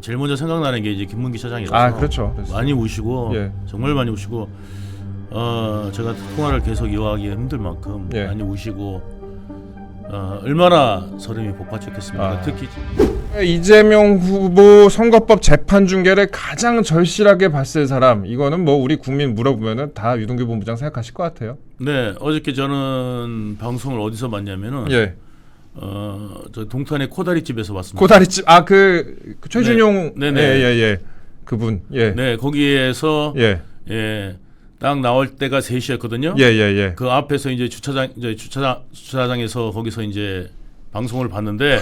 제일 먼저 생각나는 게 이제 김문기 차장이라서 아 그렇죠. 많이 우시고 예. 정말 많이 우시고 제가 통화를 계속 이어가기 힘들 만큼 예. 많이 우시고 얼마나 서름이 복받쳤겠습니까? 특히 이재명 후보 선거법 재판 중계를 가장 절실하게 봤을 사람, 이거는 뭐 우리 국민 물어보면은 다 유동규 본부장 생각하실 것 같아요. 네, 어저께 저는 방송을 어디서 봤냐면은 예. 저 동탄의 코다리 집에서 봤습니다. 고다리집 그 최준용 네. 네네. 예. 그분. 예. 네, 거기에서 예. 딱 나올 때가 3시였거든요. 예. 그 앞에서 이제 주차장에서 거기서 이제 방송을 봤는데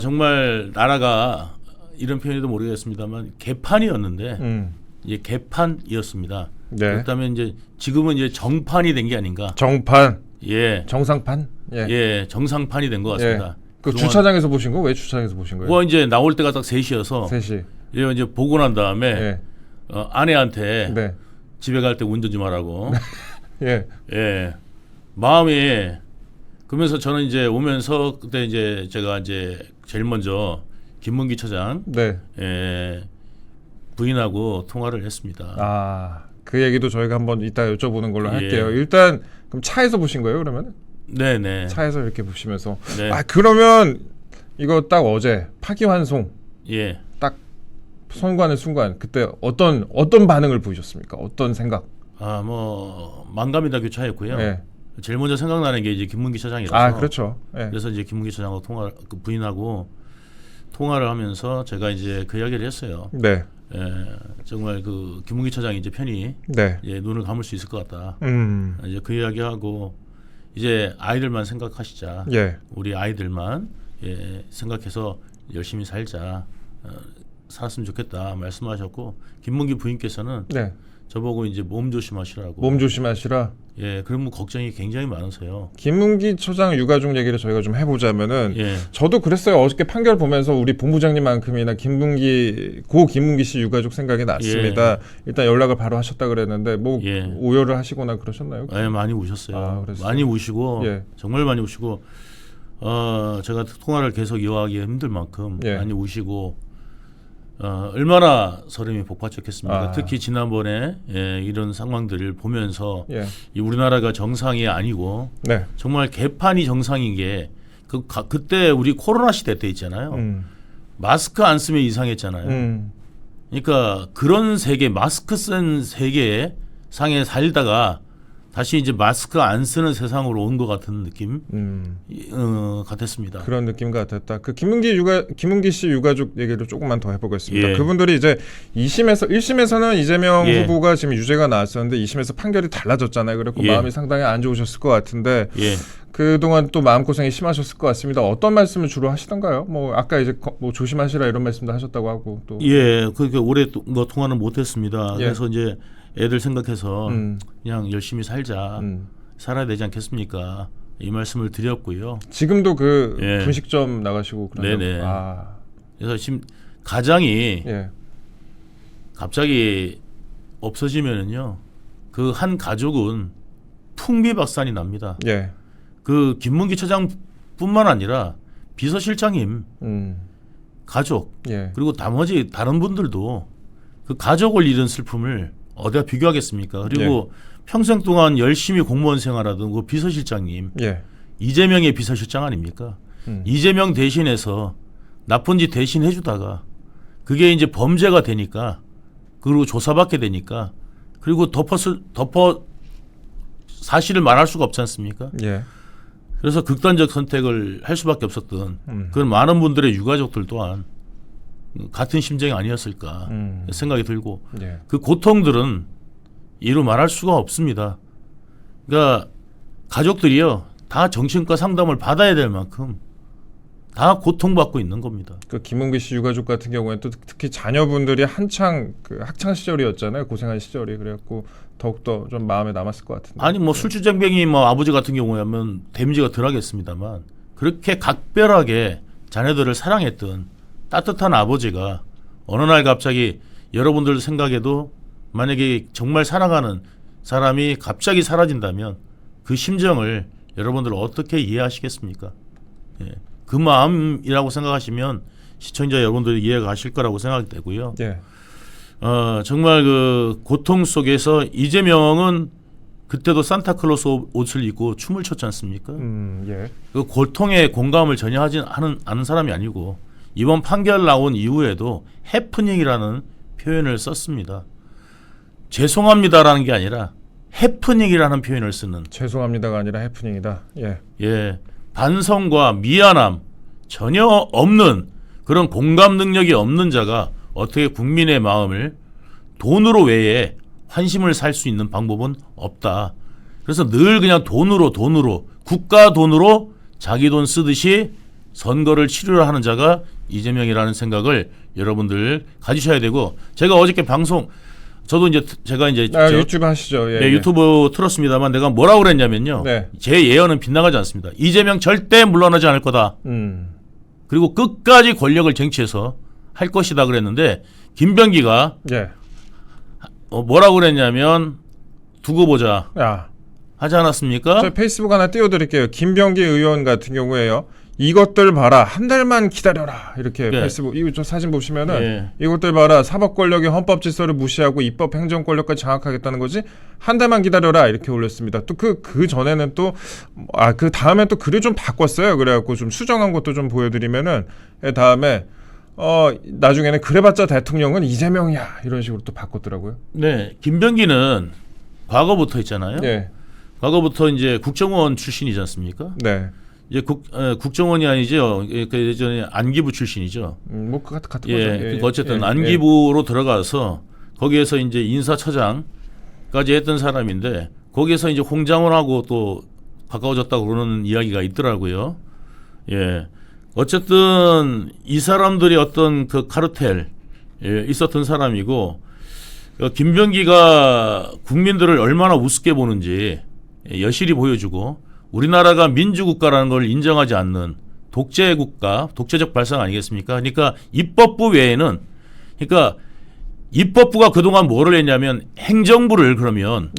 정말 나라가 이런 표현도 모르겠습니다만 개판이었는데 이제 개판이었습니다. 네. 그렇다면 이제 지금은 이제 정판이 된 게 아닌가? 정판. 예. 정상판. 예. 정상판이 된 것 같습니다. 그 주차장에서 보신 거? 왜 주차장에서 보신 거예요? 그거 이제 나올 때가 딱 3시여서 3시. 이제 보고 난 다음에 예. 아내한테 네. 집에 갈 때 운전 좀 하라고. 예. 마음이 그러면서 저는 이제 오면서 그때 이제 제가 이제 제일 먼저 김문기 차장 네. 부인하고 통화를 했습니다. 그 얘기도 저희가 한번 이따 여쭤보는 걸로 예. 할게요. 일단 그럼 차에서 보신 거예요, 그러면? 네네. 차에서 이렇게 보시면서. 네. 그러면 이거 딱 어제 파기환송 예. 딱 선고하는 순간 그때 어떤 반응을 보이셨습니까? 어떤 생각? 뭐 만감이 다 교차했고요. 예. 제일 먼저 생각나는 게 이제 김문기 차장이라서. 그렇죠. 예. 그래서 이제 김문기 차장하고 부인하고 통화를 하면서 제가 이제 그 이야기를 했어요. 네. 정말 그 김문기 차장이 이제 편히 네. 눈을 감을 수 있을 것 같다. 음. 이제 그 이야기하고 이제 아이들만 생각하시자. 예. 우리 아이들만 생각해서 열심히 살자. 살았으면 좋겠다 말씀하셨고 김문기 부인께서는 네. 저보고 이제 몸 조심하시라고. 몸 조심하시라. 그러면 걱정이 굉장히 많으세요. 김문기 처장 유가족 얘기를 저희가 좀 해보자면은 예. 저도 그랬어요. 어저께 판결 보면서 우리 본부장님만큼이나 김문기 씨 유가족 생각이 났습니다. 일단 연락을 바로 하셨다 그랬는데 뭐 오열을 하시거나 그러셨나요? 많이 우셨어요. 그랬어요? 많이 우시고 예. 정말 많이 우시고 제가 통화를 계속 이어가기 힘들 만큼 많이 우시고 얼마나 서름이 복받쳤겠습니까? 특히 지난번에 이런 상황들을 보면서 이 우리나라가 정상이 아니고 네. 정말 개판이 정상인 게 그때 우리 코로나 시대 때 있잖아요. 마스크 안 쓰면 이상했잖아요. 그러니까 그런 세계, 마스크 쓴 세계 상에 살다가 다시 이제 마스크 안 쓰는 세상으로 온 것 같은 느낌 같았습니다. 그런 느낌 같았다. 그 김문기 씨 유가족 얘기를 조금만 더 해보겠습니다. 예. 그분들이 이제 1심에서는 이재명 예. 후보가 지금 유죄가 나왔었는데 2심에서 판결이 달라졌잖아요. 그래서 마음이 상당히 안 좋으셨을 것 같은데 그동안 또 마음고생이 심하셨을 것 같습니다. 어떤 말씀을 주로 하시던가요? 뭐 아까 이제 뭐 조심하시라 이런 말씀도 하셨다고 하고 또 그렇게 오래 통화는 못했습니다. 그래서 이제 애들 생각해서 그냥 열심히 살자, 살아야 되지 않겠습니까? 이 말씀을 드렸고요. 지금도 그 분식점 나가시고 그러면 네네. 그래서 지금 가장이 갑자기 없어지면은요, 그 한 가족은 풍비박산이 납니다. 그 김문기 차장뿐만 아니라 비서실장님, 가족 그리고 나머지 다른 분들도 그 가족을 잃은 슬픔을 어디가 비교하겠습니까? 그리고 평생 동안 열심히 공무원 생활하던 그 비서실장님, 이재명의 비서실장 아닙니까? 이재명 대신해서 나쁜 짓 대신 해주다가 그게 이제 범죄가 되니까 그리고 조사받게 되니까 그리고 덮어 사실을 말할 수가 없지 않습니까? 그래서 극단적 선택을 할 수밖에 없었던 그런 많은 분들의 유가족들 또한 같은 심정이 아니었을까 생각이 들고 그 고통들은 이루 말할 수가 없습니다. 그러니까 가족들이요 다 정신과 상담을 받아야 될 만큼 다 고통받고 있는 겁니다. 그 김문기 씨 유가족 같은 경우에는 또 특히 자녀분들이 한창 그 학창 시절이었잖아요. 고생한 시절이. 그래갖고 더욱더 좀 마음에 남았을 것 같은데. 아니 뭐 술주정뱅이 뭐 아버지 같은 경우에는 데미지가 덜하겠습니다만 그렇게 각별하게 자녀들을 사랑했던 따뜻한 아버지가 어느 날 갑자기 여러분들 생각에도 만약에 정말 사랑하는 사람이 갑자기 사라진다면 그 심정을 여러분들 어떻게 이해하시겠습니까? 그 마음이라고 생각하시면 시청자 여러분들이 이해가 가실 거라고 생각이 되고요. 예. 정말 그 고통 속에서 이재명은 그때도 산타클로스 옷을 입고 춤을 췄지 않습니까? 예. 그 고통에 공감을 전혀 하지 않은 사람이 아니고 이번 판결 나온 이후에도 해프닝이라는 표현을 썼습니다. 죄송합니다라는 게 아니라 해프닝이라는 표현을 쓰는. 죄송합니다가 아니라 해프닝이다. 예. 예. 반성과 미안함 전혀 없는 그런 공감 능력이 없는 자가 어떻게 국민의 마음을 돈으로 외에 환심을 살 수 있는 방법은 없다. 그래서 늘 그냥 돈으로 국가 돈으로 자기 돈 쓰듯이 선거를 치르려 하는 자가 이재명이라는 생각을 여러분들 가지셔야 되고, 제가 어저께 방송 저도 이제 제가 이제 유튜브 하시죠. 예, 네, 유튜브 틀었습니다만 내가 뭐라고 그랬냐면요. 네. 제 예언은 빗나가지 않습니다. 이재명 절대 물러나지 않을 거다. 그리고 끝까지 권력을 쟁취해서 할 것이다 그랬는데 김병기가 예. 뭐라고 그랬냐면 두고 보자 하지 않았습니까? 저 페이스북 하나 띄워드릴게요. 김병기 의원 같은 경우에요. 이것들 봐라, 한 달만 기다려라, 이렇게 네. 페이스북 이거 저 사진 보시면은 이것들 봐라, 사법 권력의 헌법 질서를 무시하고 입법 행정 권력까지 장악하겠다는 거지, 한 달만 기다려라, 이렇게 올렸습니다. 또 그 전에는 또 그 다음에 또 글을 좀 바꿨어요. 그래갖고 좀 수정한 것도 좀 보여드리면은 다음에 나중에는 그래봤자 대통령은 이재명이야, 이런 식으로 또 바꿨더라고요. 네, 김병기는 과거부터 있잖아요. 네. 과거부터 이제 국정원 출신이지 않습니까? 네. 이제 국정원이 아니죠. 그 예전에 안기부 출신이죠. 뭐 같은 거죠. 그러니까 어쨌든 안기부로 들어가서 거기에서 이제 인사처장까지 했던 사람인데 거기에서 이제 홍장원하고 또 가까워졌다고 그러는 이야기가 있더라고요. 예. 어쨌든 이 사람들이 어떤 그 카르텔 있었던 사람이고, 김병기가 국민들을 얼마나 우습게 보는지 여실히 보여주고, 우리나라가 민주국가라는 걸 인정하지 않는 독재국가, 독재적 발상 아니겠습니까? 그러니까 입법부 외에는, 그러니까 입법부가 그동안 뭐를 했냐면 행정부를 그러면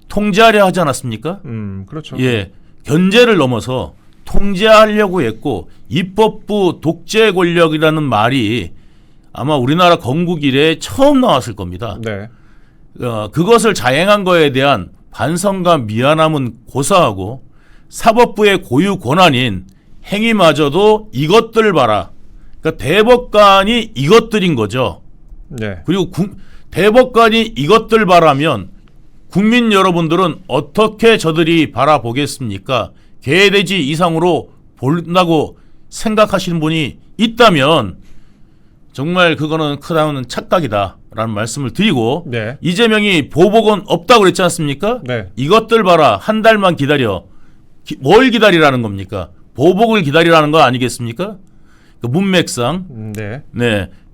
통제하려 하지 않았습니까? 그렇죠. 예, 견제를 넘어서 통제하려고 했고, 입법부 독재 권력이라는 말이 아마 우리나라 건국 이래 처음 나왔을 겁니다. 네. 그것을 자행한 거에 대한 반성과 미안함은 고사하고, 사법부의 고유 권한인 행위마저도 이것들 봐라. 그러니까 대법관이 이것들인 거죠. 네. 그리고 대법관이 이것들 봐라면 국민 여러분들은 어떻게 저들이 바라보겠습니까? 개돼지 이상으로 본다고 생각하시는 분이 있다면 정말 그거는 크다는 착각이다라는 말씀을 드리고, 이재명이 보복은 없다고 그랬지 않습니까? 이것들 봐라, 한 달만 기다려. 뭘 기다리라는 겁니까? 보복을 기다리라는 거 아니겠습니까? 그 문맥상. 네.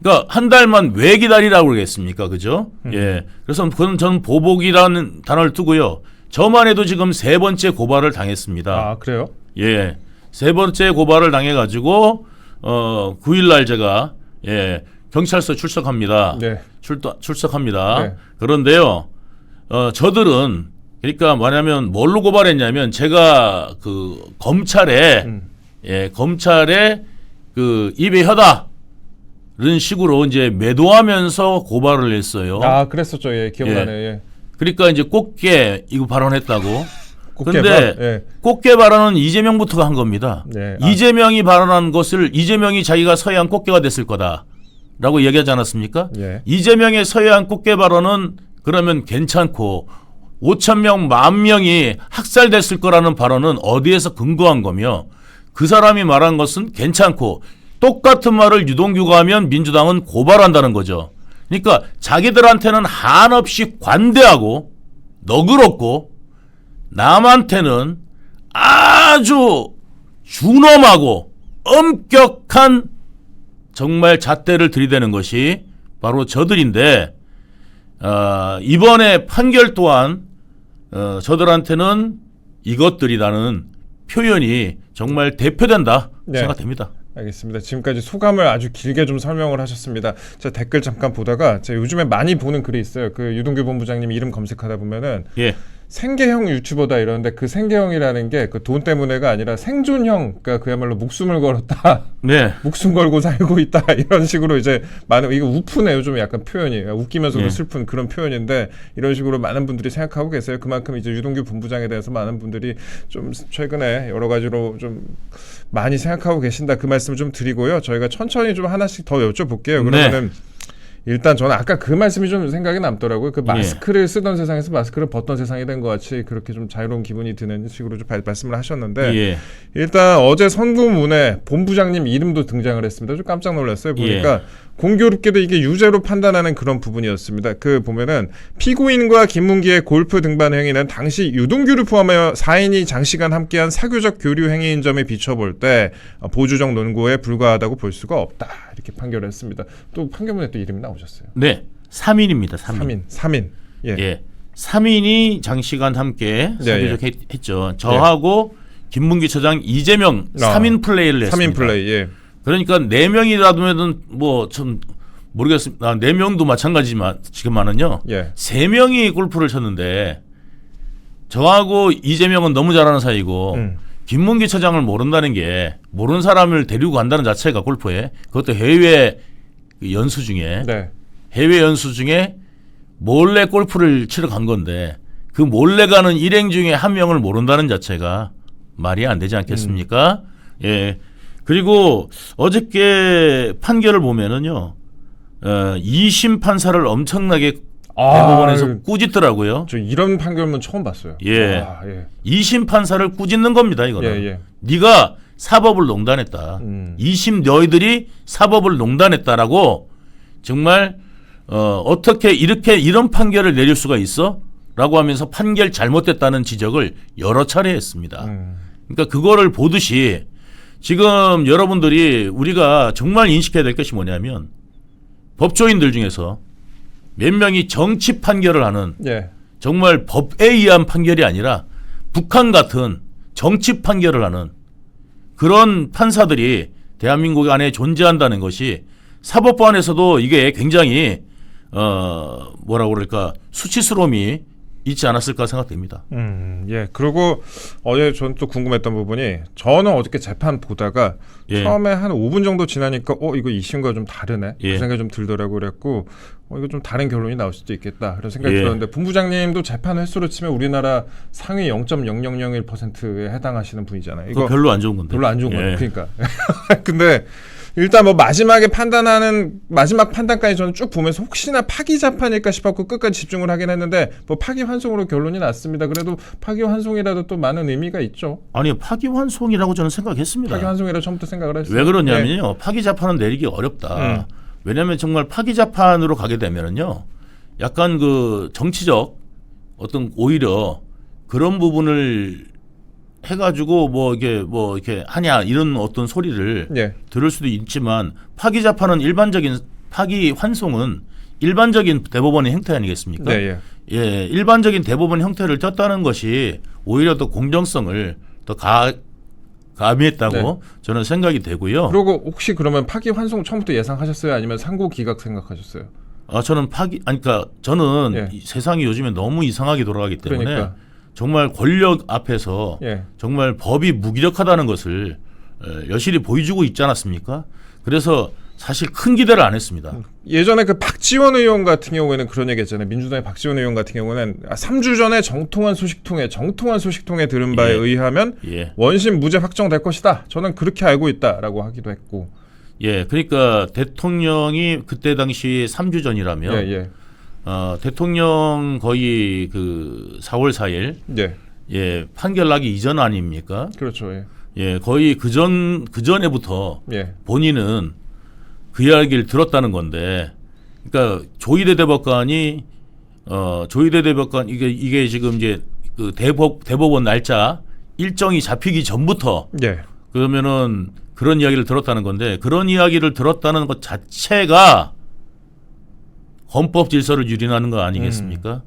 그러니까 한 달만 왜 기다리라고 그러겠습니까? 그죠? 예. 그래서 그건 저는 보복이라는 단어를 두고요. 저만 해도 지금 3번째 고발을 당했습니다. 아, 그래요? 예. 3번째 고발을 당해가지고 9일날 제가 경찰서 출석합니다. 출석합니다. 그런데요, 저들은 그러니까 뭐냐면 뭘로 고발했냐면, 제가 그 검찰에 그 입에 혀다 이런 식으로 이제 매도하면서 고발을 했어요. 아, 그랬었죠. 예, 기억나네. 그러니까 이제 꽃게 이거 발언했다고. 그런데 꽃게 발언은 이재명부터가 한 겁니다. 이재명이 발언한 것을 이재명이 자기가 서해안 꽃게가 됐을 거다라고 얘기하지 않았습니까? 이재명의 서해안 꽃게 발언은 그러면 괜찮고 5,000명, 10,000명이 학살됐을 거라는 발언은 어디에서 근거한 거며, 그 사람이 말한 것은 괜찮고 똑같은 말을 유동규가 하면 민주당은 고발한다는 거죠. 그러니까 자기들한테는 한없이 관대하고 너그럽고 남한테는 아주 준엄하고 엄격한 정말 잣대를 들이대는 것이 바로 저들인데, 이번에 판결 또한 저들한테는 이것들이라는 표현이 정말 대표된다 생각됩니다. 알겠습니다. 지금까지 소감을 아주 길게 좀 설명을 하셨습니다. 제가 댓글 잠깐 보다가 제가 요즘에 많이 보는 글이 있어요. 그 유동규 본부장님 이름 검색하다 보면은 생계형 유튜버다 이러는데 그 생계형이라는 게 그 돈 때문에가 아니라 생존형, 그러니까 그야말로 목숨을 걸었다. 네. 목숨 걸고 살고 있다. 이런 식으로 이제 많은, 이거 우프네요. 좀 약간 표현이. 웃기면서도 슬픈 그런 표현인데 이런 식으로 많은 분들이 생각하고 계세요. 그만큼 이제 유동규 본부장에 대해서 많은 분들이 좀 최근에 여러 가지로 좀 많이 생각하고 계신다. 그 말씀을 좀 드리고요. 저희가 천천히 좀 하나씩 더 여쭤볼게요. 그러면은 일단 저는 아까 그 말씀이 좀 생각이 남더라고요. 그 마스크를 쓰던 세상에서 마스크를 벗던 세상이 된 것 같이 그렇게 좀 자유로운 기분이 드는 식으로 좀 말씀을 하셨는데 일단 어제 선고문에 본부장님 이름도 등장을 했습니다. 좀 깜짝 놀랐어요. 보니까 공교롭게도 이게 유죄로 판단하는 그런 부분이었습니다. 그 보면은 피고인과 김문기의 골프 등반 행위는 당시 유동규를 포함하여 4인이 장시간 함께한 사교적 교류 행위인 점에 비춰볼 때 보조적 논고에 불과하다고 볼 수가 없다. 이렇게 판결을 했습니다. 또 판결문에 또 이름이 나오셨어요. 네. 3인입니다. 3인. 예. 3인이 장시간 함께 사교적 했죠. 저하고 김문기 처장, 이재명 3인 플레이를 했습니다. 3인 플레이. 그러니까 4명이라도는 뭐 좀 모르겠습니다. 4명도 마찬가지지만은요. 3명이 골프를 쳤는데 저하고 이재명은 너무 잘하는 사이고 김문기 처장을 모른다는 게, 모르는 사람을 데리고 간다는 자체가 골프에, 그것도 해외 연수 중에 몰래 골프를 치러 간 건데 그 몰래 가는 일행 중에 한 명을 모른다는 자체가 말이 안 되지 않겠습니까? 예. 그리고 어저께 판결을 보면은요, 2심 판사를 엄청나게 대법원에서 꾸짖더라고요. 저 이런 판결문 처음 봤어요. 2심 판사를 꾸짖는 겁니다, 이거는. 네가 사법을 농단했다. 2심 너희들이 사법을 농단했다라고, 정말 어떻게 이런 판결을 내릴 수가 있어? 라고 하면서 판결 잘못됐다는 지적을 여러 차례 했습니다. 그러니까 그거를 보듯이 지금 여러분들이, 우리가 정말 인식해야 될 것이 뭐냐면, 법조인들 중에서 몇 명이 정치 판결을 하는, 정말 법에 의한 판결이 아니라 북한 같은 정치 판결을 하는 그런 판사들이 대한민국 안에 존재한다는 것이 사법부안에서도 이게 굉장히 뭐라고 그럴까, 수치스러움이 있지 않았을까 생각됩니다. 그리고 어제 저는 또 궁금했던 부분이, 저는 어저께 재판 보다가 처음에 한 5분 정도 지나니까 이거 2심과 좀 다르네. 그 생각이 좀 들더라고. 그랬고 이거 좀 다른 결론이 나올 수도 있겠다 그런 생각이 들었는데, 본부장님도 재판 횟수로 치면 우리나라 상위 0.0001%에 해당하시는 분이잖아요. 이거 별로 안 좋은 건데. 별로 안 좋은 건데. 그러니까. 근데 일단 뭐 마지막 판단까지 저는 쭉 보면서 혹시나 파기자판일까 싶었고 끝까지 집중을 하긴 했는데, 뭐 파기환송으로 결론이 났습니다. 그래도 파기환송이라도 또 많은 의미가 있죠. 아니요, 파기환송이라고 저는 생각했습니다. 파기환송이라고 처음부터 생각을 했어요. 왜 그러냐면요, 파기자판은 내리기 어렵다. 왜냐하면 정말 파기자판으로 가게 되면은요, 약간 그 정치적 어떤, 오히려 그런 부분을 해가지고 뭐 이렇게 하냐, 이런 어떤 소리를 들을 수도 있지만, 파기자판은 파기환송은 일반적인 대법원의 형태 아니겠습니까? 일반적인 대법원 형태를 떴다는 것이 오히려 더 공정성을 더 가미했다고 저는 생각이 되고요. 그리고 혹시 그러면 파기환송 처음부터 예상하셨어요? 아니면 상고기각 생각하셨어요? 저는 그러니까 저는 세상이 요즘에 너무 이상하게 돌아가기 때문에 정말 권력 앞에서 정말 법이 무기력하다는 것을 여실히 보여주고 있지 않았습니까? 그래서 사실 큰 기대를 안 했습니다. 예전에 그 박지원 의원 같은 경우에는 그런 얘기 했잖아요. 민주당의 박지원 의원 같은 경우는 3주 전에 정통한 소식통에 들은 바에 의하면 원심 무죄 확정될 것이다. 저는 그렇게 알고 있다라고 하기도 했고. 그러니까 대통령이 그때 당시 3주 전이라면 대통령 거의 그 4월 4일 판결 나기 이전 아닙니까? 그렇죠. 거의 그 전에부터 본인은 그 이야기를 들었다는 건데, 그러니까 조희대 대법관이 이게 지금 이제 그 대법원 날짜 일정이 잡히기 전부터 그러면은 그런 이야기를 들었다는 건데, 그런 이야기를 들었다는 것 자체가 헌법 질서를 유린하는 거 아니겠습니까?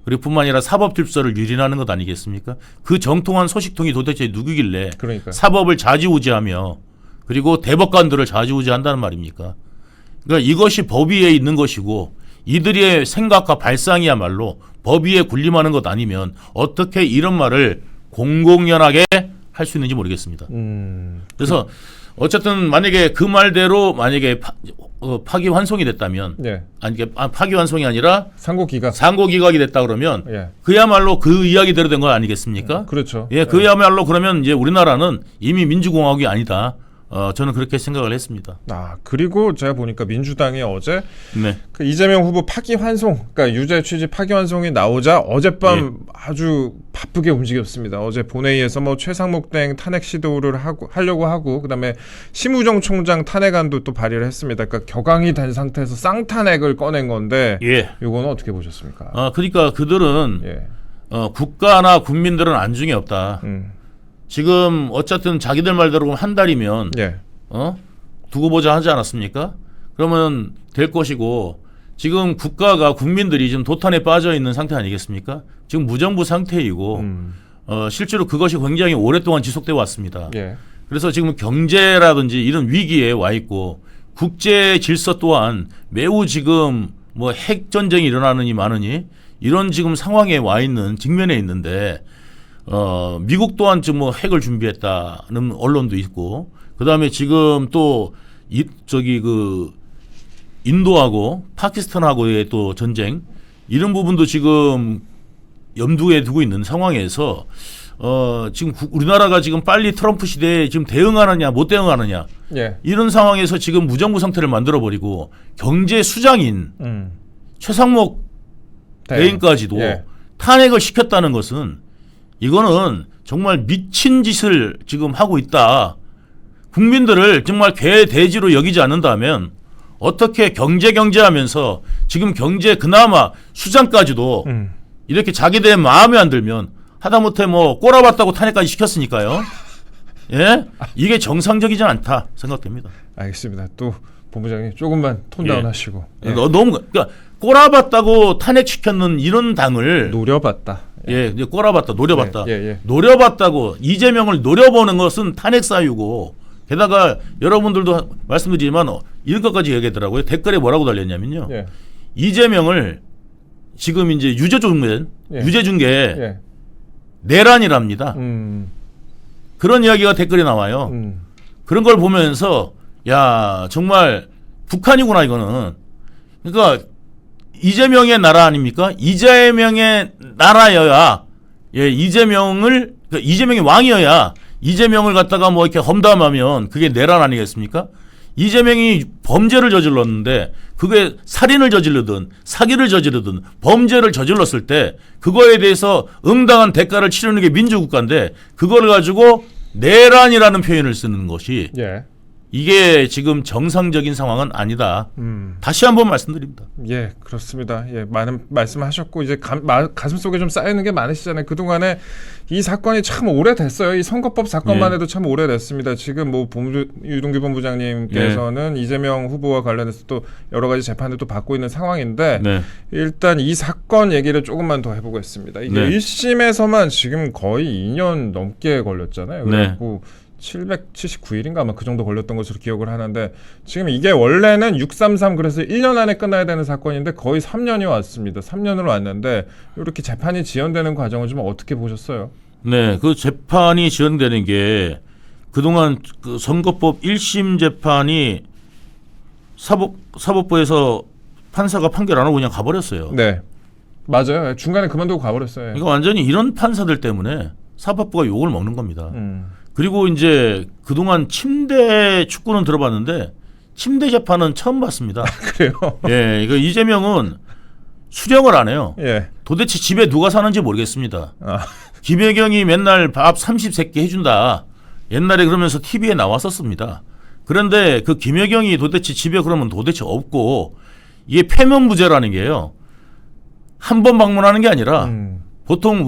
그리고 뿐만 아니라 사법 질서를 유린하는 것 아니겠습니까? 그 정통한 소식통이 도대체 누구길래 사법을 좌지우지하며 그리고 대법관들을 좌지우지한다는 말입니까? 그러니까 이것이 법 위에 있는 것이고, 이들의 생각과 발상이야말로 법 위에 군림하는 것 아니면 어떻게 이런 말을 공공연하게 할 수 있는지 모르겠습니다. 그래서 어쨌든 만약에 그 말대로 만약에 파기환송이 됐다면 예. 아니 파기환송이 아니라 상고기각이 됐다 그러면 예. 그야말로 그 이야기대로 된 거 아니겠습니까? 그렇죠. 예, 그야말로 그러면 이제 우리나라는 이미 민주공화국이 아니다. 저는 그렇게 생각을 했습니다. 그리고 제가 보니까 민주당이 어제 네. 그 이재명 후보 파기환송, 그러니까 유죄 취지 파기환송이 나오자 어젯밤 아주 바쁘게 움직였습니다. 어제 본회의에서 뭐 최상목 등 탄핵 시도를 하려고 하고, 그다음에 심우정 총장 탄핵안도 또 발의를 했습니다. 그러니까 격앙이 된 상태에서 쌍탄핵을 꺼낸 건데, 이거는 어떻게 보셨습니까? 그러니까 그들은 국가나 국민들은 안중에 없다. 지금 어쨌든 자기들 말대로 한 달이면 두고 보자 하지 않았습니까? 그러면 될 것이고, 지금 국가가 국민들이 지금 도탄에 빠져 있는 상태 아니겠습니까? 지금 무정부 상태이고 실제로 그것이 굉장히 오랫동안 지속돼 왔습니다. 그래서 지금 경제라든지 이런 위기에 와 있고 국제 질서 또한 매우 지금 뭐 핵 전쟁이 일어나느니 마느니 이런 지금 상황에 와 있는 직면에 있는데 미국 또한 지금 뭐 핵을 준비했다는 언론도 있고, 그다음에 지금 또 인도하고 파키스탄하고의 또 전쟁 이런 부분도 지금 염두에 두고 있는 상황에서 지금 우리나라가 지금 빨리 트럼프 시대에 지금 대응하느냐 못 대응하느냐 이런 상황에서 지금 무정부 상태를 만들어 버리고 경제 수장인 최상목 대행까지도 탄핵을 시켰다는 것은 이거는 정말 미친 짓을 지금 하고 있다. 국민들을 정말 개돼지로 여기지 않는다면 어떻게 경제하면서 지금 경제 그나마 수장까지도 이렇게 자기들 마음에 안 들면 하다못해 뭐 꼬라봤다고 탄핵까지 시켰으니까요. 예? 이게 정상적이지 않다 생각됩니다. 알겠습니다. 또 본부장님 조금만 톤다운 하시고. 너무 그러니까 꼬라봤다고 탄핵시켰는 이런 당을 노려봤다. 이제 꼬라봤다, 노려봤다. 노려봤다고 이재명을 노려보는 것은 탄핵 사유고, 게다가 여러분들도 말씀드리지만 이런 것까지 얘기하더라고요. 댓글에 뭐라고 달렸냐면요. 이재명을 지금 이제 유죄중계 내란이랍니다. 그런 이야기가 댓글에 나와요. 그런 걸 보면서 야 정말 북한이구나 이거는. 그러니까 이재명의 나라 아닙니까? 이재명의 나라여야 이재명이 왕이어야 이재명을 갖다가 뭐 이렇게 험담하면 그게 내란 아니겠습니까? 이재명이 범죄를 저질렀는데 그게 살인을 저지르든 사기를 저지르든 범죄를 저질렀을 때 그거에 대해서 응당한 대가를 치르는 게 민주국가인데 그걸 가지고 내란이라는 표현을 쓰는 것이 이게 지금 정상적인 상황은 아니다. 다시 한번 말씀드립니다. 그렇습니다. 많은 말씀하셨고 이제 가슴 속에 좀 쌓이는 게 많으시잖아요. 그동안에 이 사건이 참 오래됐어요. 이 선거법 사건만 해도 참 오래됐습니다. 지금 뭐 유동규 본부장님께서는 이재명 후보와 관련해서 또 여러 가지 재판을 또 받고 있는 상황인데 일단 이 사건 얘기를 조금만 더 해보겠습니다. 이게 1심에서만 지금 거의 2년 넘게 걸렸잖아요. 그래갖고 779일인가 아마 그 정도 걸렸던 것으로 기억을 하는데 지금 이게 원래는 633 그래서 1년 안에 끝나야 되는 사건인데 거의 3년이 왔습니다. 3년으로 왔는데 이렇게 재판이 지연되는 과정을 좀 어떻게 보셨어요? 그 재판이 지연되는 게 그동안 그 선거법 1심 재판이 사법부에서 판사가 판결 안 하고 그냥 가버렸어요. 맞아요. 중간에 그만두고 가버렸어요. 이거 완전히 이런 판사들 때문에 사법부가 욕을 먹는 겁니다. 그리고 이제 그동안 침대 축구는 들어봤는데 침대 재판은 처음 봤습니다. 그래요? 이거 이재명은 수령을 안 해요. 도대체 집에 누가 사는지 모르겠습니다. 김혜경이 맨날 밥 30세끼 해준다. 옛날에 그러면서 TV에 나왔었습니다. 그런데 그 김혜경이 도대체 집에 그러면 도대체 없고 이게 폐면부재라는 게요. 한 번 방문하는 게 아니라 보통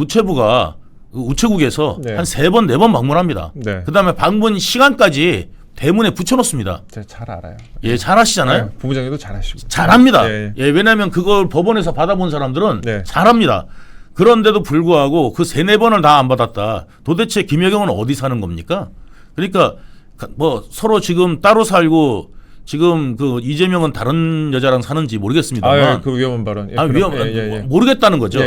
우체국에서 한 3번, 4번 방문합니다. 그다음에 방문 시간까지 대문에 붙여놓습니다. 잘 알아요. 잘 하시잖아요. 본부장님도 잘 하시고. 잘합니다. 왜냐하면 그걸 법원에서 받아본 사람들은 잘합니다. 그런데도 불구하고 그 3-4번을 다 안 받았다. 도대체 김혜경은 어디 사는 겁니까? 그러니까 뭐 서로 지금 따로 살고 지금 그 이재명은 다른 여자랑 사는지 모르겠습니다만 그 위험한 발언. 모르겠다는 거죠.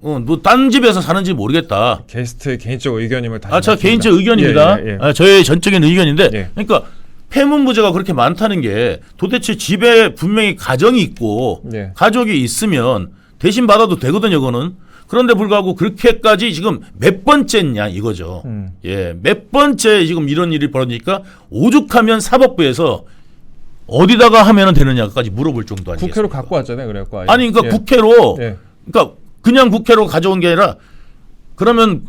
뭐 딴 집에서 사는지 모르겠다. 게스트 개인적 의견임을 다시. 저 개인적 의견입니다. 저의 전적인 의견인데, 그러니까 폐문 부재가 그렇게 많다는 게 도대체 집에 분명히 가정이 있고 가족이 있으면 대신 받아도 되거든요, 그거는. 그런데 불구하고 그렇게까지 지금 몇 번째냐 이거죠. 몇 번째 지금 이런 일이 벌어지니까 오죽하면 사법부에서 어디다가 하면 되느냐까지 물어볼 정도 아니겠습니까? 국회로 갖고 왔잖아요, 그래갖고. 아니, 그러니까 국회로, 그러니까 그냥 국회로 가져온 게 아니라 그러면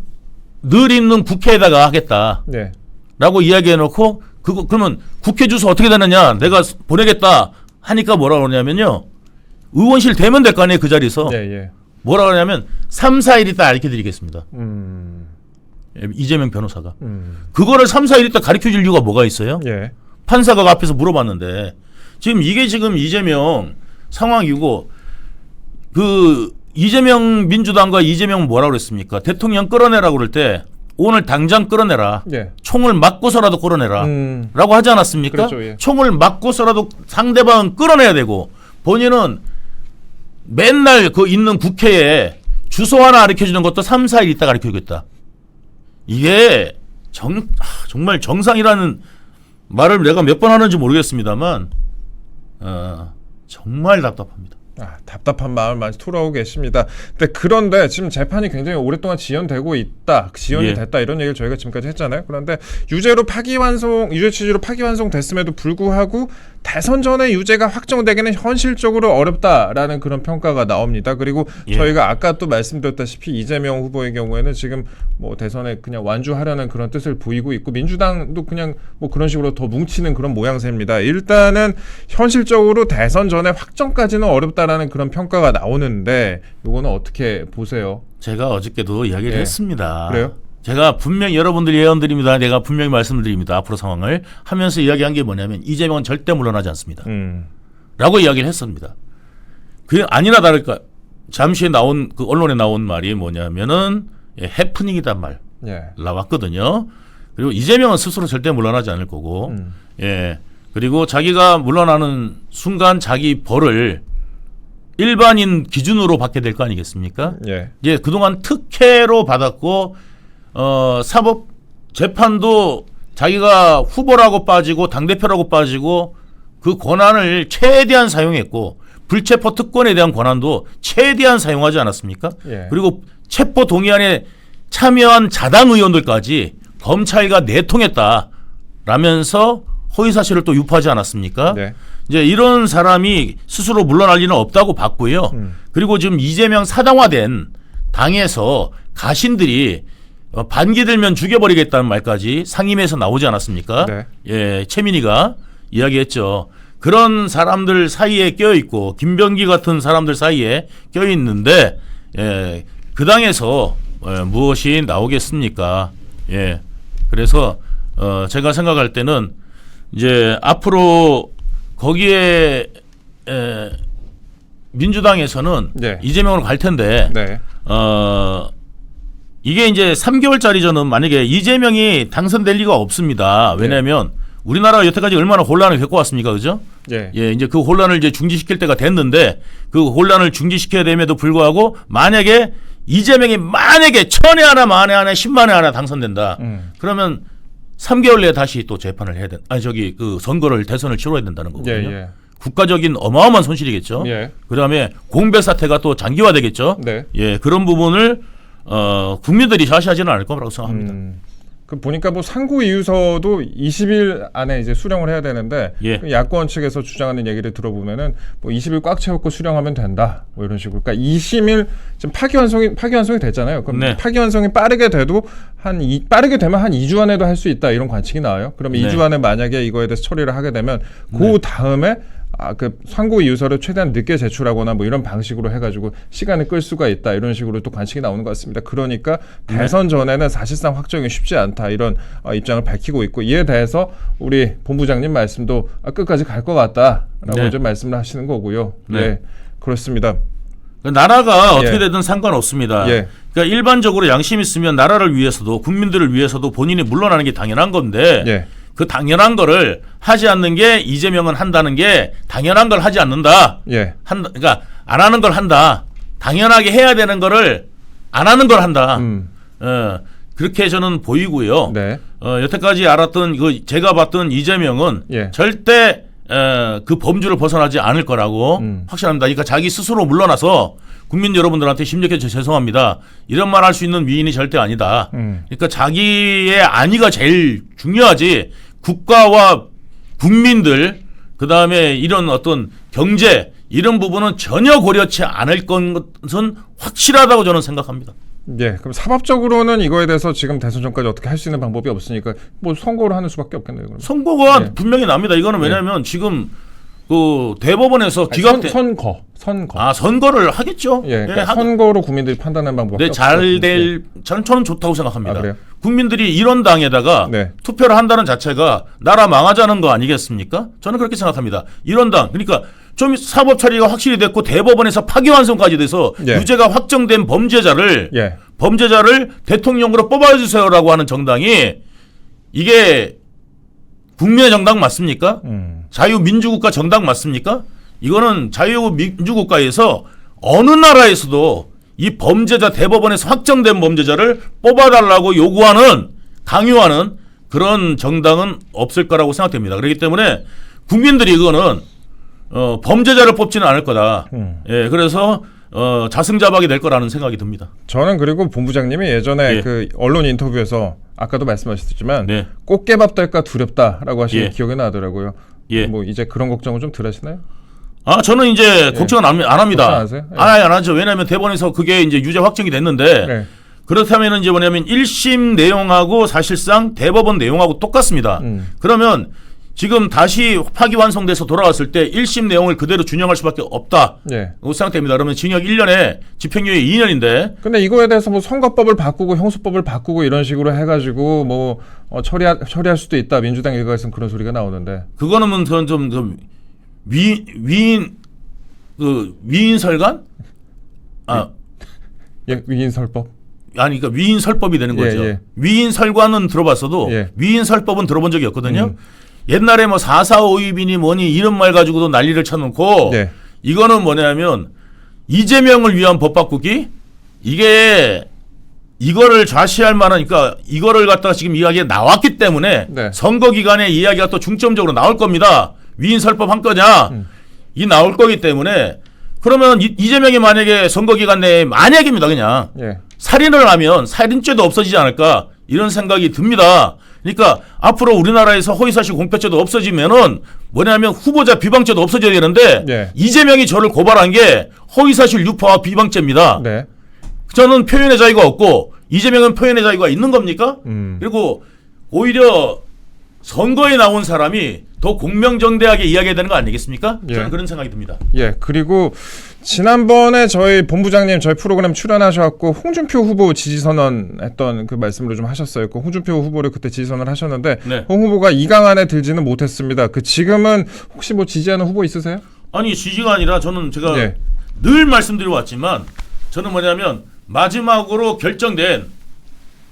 늘 있는 국회에다가 하겠다라고 이야기해놓고 그러면 국회 주소 어떻게 되느냐 내가 보내겠다 하니까 뭐라 그러냐면요. 의원실 되면 될 거 아니에요, 그 자리에서. 뭐라 그러냐면 3, 4일 있다 가르쳐드리겠습니다. 이재명 변호사가. 그거를 3, 4일 있다 가르쳐줄 이유가 뭐가 있어요? 판사가 앞에서 물어봤는데 지금 이게 지금 이재명 상황이고 그 이재명 민주당과 이재명은 뭐라고 그랬습니까? 대통령 끌어내라고 그럴 때 오늘 당장 끌어내라. 총을 맞고서라도 끌어내라. 라고 하지 않았습니까? 그렇죠, 총을 맞고서라도 상대방은 끌어내야 되고 본인은 맨날 그 있는 국회에 주소 하나 가르쳐주는 것도 3, 4일 있다 가르쳐주겠다. 이게 정말 정상이라는 말을 내가 몇 번 하는지 모르겠습지만 정말 답답합니다. 답답한 마음을 많이 토로하고 계십니다. 그런데 지금 재판이 굉장히 오랫동안 지연이 됐다 이런 얘기를 저희가 지금까지 했잖아요. 그런데 유죄 취지로 파기환송 됐음에도 불구하고 대선 전에 유죄가 확정되기는 현실적으로 어렵다라는 그런 평가가 나옵니다. 그리고 저희가 아까 또 말씀드렸다시피 이재명 후보의 경우에는 지금 뭐 대선에 그냥 완주하려는 그런 뜻을 보이고 있고 민주당도 그냥 뭐 그런 식으로 더 뭉치는 그런 모양새입니다. 일단은 현실적으로 대선 전에 확정까지는 어렵다라는 그런 평가가 나오는데 이거는 어떻게 보세요? 제가 어저께도 이야기를 했습니다. 그래요? 제가 분명히 여러분들 예언드립니다. 내가 분명히 말씀드립니다. 앞으로 상황을 하면서 이야기한 게 뭐냐면 이재명은 절대 물러나지 않습니다. 라고 이야기를 했습니다. 그게 아니나 다를까 잠시 나온 그 언론에 나온 말이 뭐냐면은 해프닝이단 말 나왔거든요. 그리고 이재명은 스스로 절대 물러나지 않을 거고 그리고 자기가 물러나는 순간 자기 벌을 일반인 기준으로 받게 될 거 아니겠습니까? 이제 그동안 특혜로 받았고 사법 재판도 자기가 후보라고 빠지고 당대표라고 빠지고 그 권한을 최대한 사용했고 불체포 특권에 대한 권한도 최대한 사용하지 않았습니까? 그리고 체포 동의안에 참여한 자당 의원들까지 검찰과 내통했다라면서 허위사실을 또 유포하지 않았습니까? 이제 이런 사람이 스스로 물러날 리는 없다고 봤고요. 그리고 지금 이재명 사당화된 당에서 가신들이 반기 들면 죽여버리겠다는 말까지 상임위에서 나오지 않았습니까? 최민희가 이야기했죠. 그런 사람들 사이에 껴있고 김병기 같은 사람들 사이에 껴있는데 그 당에서 무엇이 나오겠습니까? 그래서 제가 생각할 때는 이제 앞으로 거기에 민주당에서는 이재명으로 갈 텐데 이게 이제 3개월짜리 전은 만약에 이재명이 당선될 리가 없습니다. 왜냐하면 우리나라가 여태까지 얼마나 혼란을 겪어왔습니까, 그죠? 이제 그 혼란을 이제 중지시킬 때가 됐는데 그 혼란을 중지시켜야 됨에도 불구하고 만약에 이재명이 만약에 1000에 하나, 만에 하나, 10만에 하나 당선된다. 그러면 3개월 내에 다시 또 재판을 해야 그 선거를 대선을 치러야 된다는 거거든요. 국가적인 어마어마한 손실이겠죠. 그다음에 공백 사태가 또 장기화되겠죠. 그런 부분을 국민들이 좌시하지는 않을 거라고 생각합니다. 그 보니까 뭐 상고 이유서도 20일 안에 이제 수령을 해야 되는데 야권 측에서 주장하는 얘기를 들어보면은 뭐 20일 꽉 채웠고 수령하면 된다. 뭐 이런 식으로. 그러니까 20일 지금 파기환송이 됐잖아요. 그럼 파기환송이 빠르게 되면 한 2주 안에도 할 수 있다. 이런 관측이 나와요. 그러면 2주 안에 만약에 이거에 대해서 처리를 하게 되면 그 다음에 그 상고 이유서를 최대한 늦게 제출하거나 뭐 이런 방식으로 해가지고 시간을 끌 수가 있다 이런 식으로 또 관측이 나오는 것 같습니다. 그러니까 대선 전에는 사실상 확정이 쉽지 않다 이런 입장을 밝히고 있고 이에 대해서 우리 본부장님 말씀도 끝까지 갈 것 같다라고 이제 말씀을 하시는 거고요. 그렇습니다. 나라가 어떻게 되든 상관없습니다. 그러니까 일반적으로 양심 있으면 나라를 위해서도 국민들을 위해서도 본인이 물러나는 게 당연한 건데 그 당연한 거를 하지 않는 게 이재명은 한다는 게 당연한 걸 하지 않는다. 예. 그러니까 안 하는 걸 한다. 당연하게 해야 되는 거를 안 하는 걸 한다. 그렇게 저는 보이고요. 네. 여태까지 알았던 제가 봤던 이재명은 예. 절대 그 범주를 벗어나지 않을 거라고 확신합니다. 그러니까 자기 스스로 물러나서 국민 여러분들한테 심력해 죄송합니다. 이런 말 할 수 있는 위인이 절대 아니다. 그러니까 자기의 안위가 제일 중요하지 국가와 국민들 그다음에 이런 어떤 경제 이런 부분은 전혀 고려치 않을 것은 확실하다고 저는 생각합니다. 예, 그럼 사법적으로는 이거에 대해서 지금 대선 전까지 어떻게 할 수 있는 방법이 없으니까 뭐 선고를 하는 수밖에 없겠네요. 그러면. 선고가 예. 분명히 납니다. 이거는 왜냐하면 지금 그 대법원에서 선거를 하겠죠. 예, 그러니까 선거로 국민들이 판단하는 방법밖에 없어요. 저는 좋다고 생각합니다. 그래요? 국민들이 이런 당에다가 네. 투표를 한다는 자체가 나라 망하자는 거 아니겠습니까? 저는 그렇게 생각합니다. 이런 당 그러니까 좀 사법 처리가 확실히 됐고 대법원에서 파기환송까지 돼서 예. 유죄가 확정된 범죄자를 대통령으로 뽑아주세요라고 하는 정당이 이게 국민의 정당 맞습니까? 자유민주국가 정당 맞습니까? 이거는 자유민주국가에서 어느 나라에서도 이 범죄자 대법원에서 확정된 범죄자를 뽑아달라고 요구하는 강요하는 그런 정당은 없을 거라고 생각됩니다. 그렇기 때문에 국민들이 이거는 범죄자를 뽑지는 않을 거다. 예, 그래서 자승자박이 될 거라는 생각이 듭니다. 저는 그리고 본부장님이 예전에 예. 그 언론 인터뷰에서 아까도 말씀하셨지만 네. 꽃게밥 될까 두렵다라고 하신 예. 기억이 나더라고요. 예. 뭐 이제 그런 걱정은 좀 덜 하시나요? 저는 이제 걱정은 안 합니다. 걱정 안 하세요? 예. 안 하죠. 왜냐하면 대법원에서 그게 이제 유죄 확정이 됐는데 네. 그렇다면 이제 뭐냐면 1심 내용하고 사실상 대법원 내용하고 똑같습니다. 그러면 지금 다시 파기환송돼서 돌아왔을 때 1심 내용을 그대로 준용할 수밖에 없다. 예. 생각됩니다. 그러면 징역 1년에 집행유예 2년인데. 근데 이거에 대해서 뭐 선거법을 바꾸고 형수법을 바꾸고 이런 식으로 해가지고 뭐 처리할 수도 있다. 민주당 일각에서는 그런 소리가 나오는데. 그거는 저는 좀 위인설관? 예, 위인설법. 아니, 그러니까 위인설법이 되는 거죠. 예. 위인설관은 들어봤어도 예. 위인설법은 들어본 적이 없거든요. 옛날에 뭐 4.4.5입이니 뭐니 이런 말 가지고도 난리를 쳐놓고 네. 이거는 뭐냐면 이재명을 위한 법 바꾸기 이거를 좌시할 만한 그러니까 이거를 갖다가 지금 이야기가 나왔기 때문에 네. 선거 기간에 이야기가 또 중점적으로 나올 겁니다. 위인설법 한 거냐 이 나올 거기 때문에 그러면 이재명이 만약에 선거 기간 내에 만약입니다 그냥 예. 살인을 하면 살인죄도 없어지지 않을까 이런 생각이 듭니다. 그러니까 앞으로 우리나라에서 허위사실 공표죄도 없어지면은 뭐냐면 후보자 비방죄도 없어져야 되는데 네. 이재명이 저를 고발한 게 허위사실 유포와 비방죄입니다. 네. 저는 표현의 자유가 없고 이재명은 표현의 자유가 있는 겁니까? 그리고 오히려 선거에 나온 사람이 더 공명정대하게 이야기해야 되는 거 아니겠습니까? 예. 저는 그런 생각이 듭니다. 예, 그리고 지난번에 저희 본부장님 저희 프로그램 출연하셔갖고 홍준표 후보 지지선언 했던 그 말씀으로 좀 하셨어요. 그 홍준표 후보를 그때 지지선언을 하셨는데 네. 홍 후보가 2강 안에 들지는 못했습니다. 그 지금은 혹시 뭐 지지하는 후보 있으세요? 아니 지지가 아니라 저는 제가 예. 늘 말씀드려 왔지만 저는 뭐냐면 마지막으로 결정된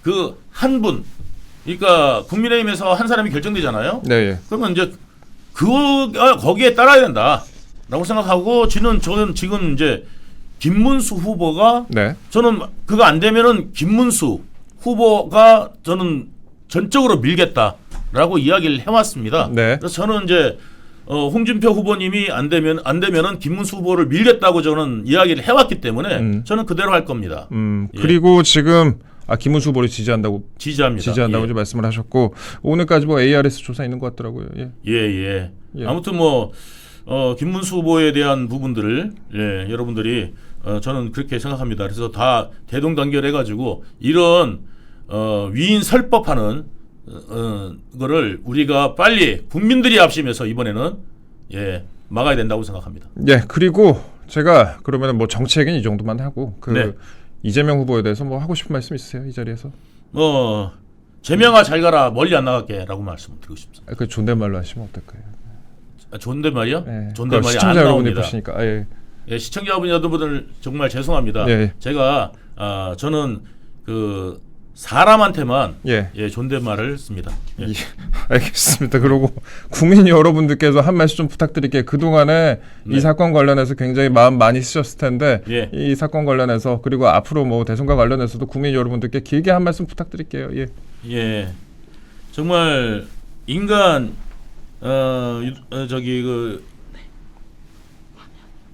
그 한 분 그러니까 국민의힘에서 한 사람이 결정되잖아요. 네. 예. 그러면 이제 거기에 따라야 된다라고 생각하고 저는 지금 이제 김문수 후보가 네. 저는 그거 안 되면은 김문수 후보가 저는 전적으로 밀겠다라고 이야기를 해왔습니다. 네. 그래서 저는 이제 홍준표 후보님이 안 되면은 김문수 후보를 밀겠다고 저는 이야기를 해왔기 때문에 저는 그대로 할 겁니다. 예. 그리고 지금 김문수 후보를 지지한다고 지지한다고 좀 말씀을 하셨고 오늘까지 뭐 ARS 조사 있는 것 같더라고요. 예. 예. 아무튼 뭐 김문수 후보에 대한 부분들을 여러분들이 저는 그렇게 생각합니다. 그래서 다 대동단결해가지고 이런 위인 설법하는 거를 우리가 빨리 국민들이 앞심해서 이번에는 막아야 된다고 생각합니다. 예. 그리고 제가 그러면 뭐 정치 얘기는 이 정도만 하고 네. 이재명 후보에 대해서 뭐 하고 싶은 말씀 있으세요? 이 자리에서? 재명아 잘 가라 멀리 안 나갈게라고 말씀드리고 싶습니다. 그 존댓말로 하시면 어떨까요? 존댓말이요? 네. 존댓말이 시청자 안 여러분이 나옵니다. 보시니까. 예. 시청자분 여러분들 정말 죄송합니다. 예. 제가 저는 그 사람한테만 존댓말을 씁니다. 알겠습니다. 그리고 국민 여러분들께서 한 말씀 좀 부탁드릴게요. 그동안에 이 사건 관련해서 굉장히 마음 많이 쓰셨을 텐데 이 사건 관련해서 그리고 앞으로 뭐 대선과 관련해서도 국민 여러분들께 길게 한 말씀 부탁드릴게요. 정말 인간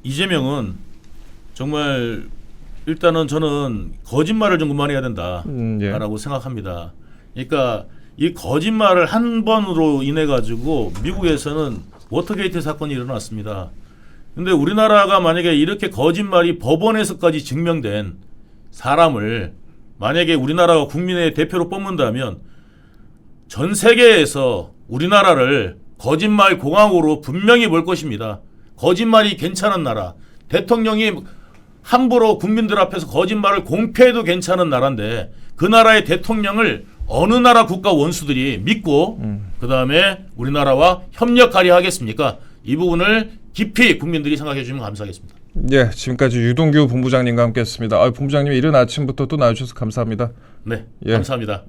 이재명은 정말 일단은 저는 거짓말을 좀 그만해야 된다라고 생각합니다. 그러니까 이 거짓말을 한 번으로 인해 가지고 미국에서는 워터게이트 사건이 일어났습니다. 근데 우리나라가 만약에 이렇게 거짓말이 법원에서까지 증명된 사람을 만약에 우리나라가 국민의 대표로 뽑는다면 전 세계에서 우리나라를 거짓말 공화국으로 분명히 볼 것입니다. 거짓말이 괜찮은 나라, 대통령이 함부로 국민들 앞에서 거짓말을 공표해도 괜찮은 나라인데 그 나라의 대통령을 어느 나라 국가 원수들이 믿고 그 다음에 우리나라와 협력하려 하겠습니까? 이 부분을 깊이 국민들이 생각해 주시면 감사하겠습니다. 지금까지 유동규 본부장님과 함께했습니다. 본부장님 이른 아침부터 또 나와주셔서 감사합니다. 감사합니다.